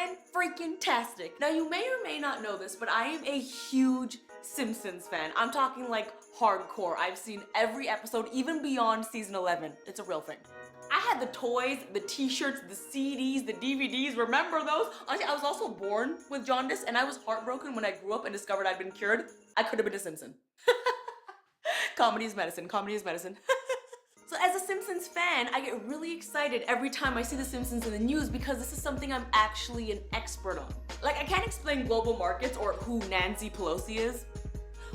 fan-freaking-tastic. Now, you may or may not know this, but I am a huge Simpsons fan. I'm talking like hardcore. I've seen every episode, even beyond season 11. It's a real thing. I had the toys, the t-shirts, the CDs, the DVDs. Remember those? Honestly, I was also born with jaundice, and I was heartbroken when I grew up and discovered I'd been cured. I could have been a Simpson. Comedy is medicine. Comedy is medicine. So as a Simpsons fan, I get really excited every time I see The Simpsons in the news because this is something I'm actually an expert on. Like, I can't explain global markets or who Nancy Pelosi is,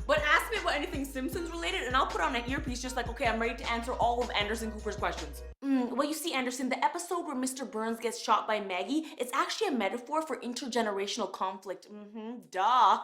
but ask me about anything Simpsons related and I'll put on an earpiece just like, okay, I'm ready to answer all of Anderson Cooper's questions. Well, you see, Anderson, the episode where Mr. Burns gets shot by Maggie, it's actually a metaphor for intergenerational conflict. Duh.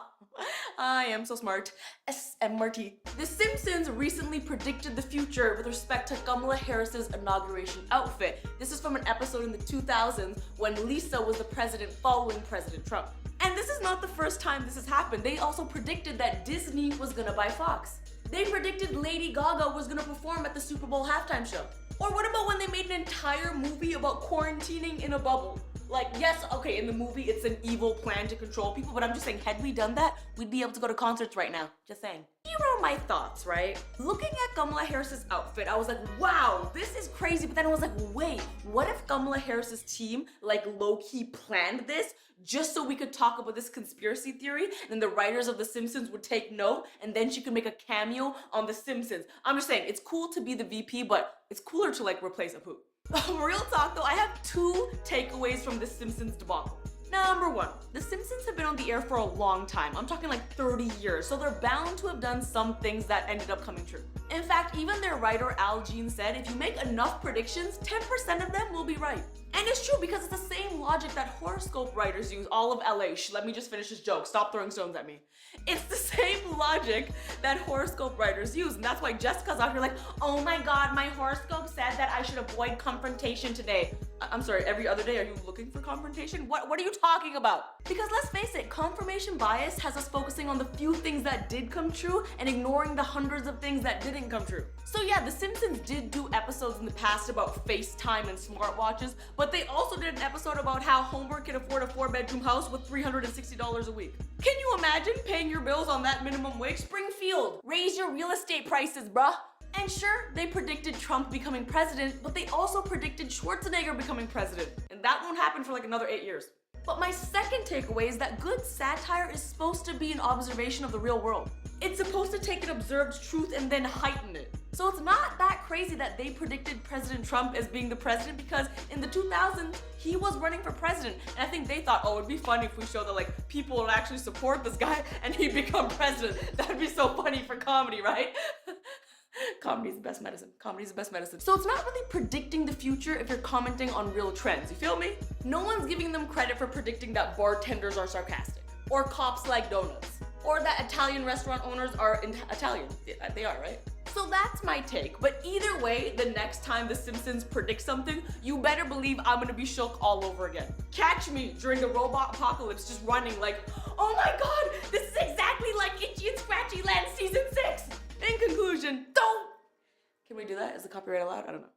I am so smart. SMRT. The Simpsons recently predicted the future with respect to Kamala Harris's inauguration outfit. This is from an episode in the 2000s when Lisa was the president following President Trump. And this is not the first time this has happened. They also predicted that Disney was gonna buy Fox. They predicted Lady Gaga was gonna perform at the Super Bowl halftime show. Or what about when they made an entire movie about quarantining in a bubble? Like, yes, okay, in the movie it's an evil plan to control people, but I'm just saying, had we done that, we'd be able to go to concerts right now. Just saying. Here are my thoughts, right? Looking at Kamala Harris's outfit, I was like, wow, this is crazy. But then I was like, wait, what if Kamala Harris's team, like, low-key planned this just so we could talk about this conspiracy theory, and then the writers of The Simpsons would take note, and then she could make a cameo on The Simpsons. I'm just saying, it's cool to be the VP, but it's cooler to, like, replace a poop. Real talk though, I have two takeaways from The Simpsons debacle. Number one, The Simpsons have been on the air for a long time. I'm talking like 30 years, so they're bound to have done some things that ended up coming true. In fact, even their writer Al Jean said, if you make enough predictions, 10% of them will be right. And it's true because it's the same logic that horoscope writers use all of LA. Let me just finish this joke. Stop throwing stones at me. It's the same logic that horoscope writers use. And that's why Jessica's out here like, oh my God, my horoscope said that I should avoid confrontation today. I'm sorry, every other day, are you looking for confrontation? What are you talking about? Because let's face it, confirmation bias has us focusing on the few things that did come true and ignoring the hundreds of things that didn't come true. So yeah, The Simpsons did do episodes in the past about FaceTime and smartwatches, but they also did an episode about how Homer can afford a 4-bedroom house with $360 a week. Can you imagine paying your bills on that minimum wage? Springfield, raise your real estate prices, bruh. And sure, they predicted Trump becoming president, but they also predicted Schwarzenegger becoming president. And that won't happen for like another 8 years. But my second takeaway is that good satire is supposed to be an observation of the real world. It's supposed to take an observed truth and then heighten it. So it's not that crazy that they predicted President Trump as being the president because in the 2000s, he was running for president. And I think they thought, oh, it'd be funny if we show that like people would actually support this guy and he'd become president. That'd be so funny for comedy, right? Comedy is the best medicine. Comedy is the best medicine. So it's not really predicting the future if you're commenting on real trends, you feel me? No one's giving them credit for predicting that bartenders are sarcastic, or cops like donuts, or that Italian restaurant owners are Italian. They are, right? So that's my take. But either way, the next time The Simpsons predict something, you better believe I'm gonna be shook all over again. Catch me during the robot apocalypse just running like, oh my God, this is exactly like Itchy and Scratchy Land Season 6. In conclusion, don't! Can we do that? Is the copyright allowed? I don't know.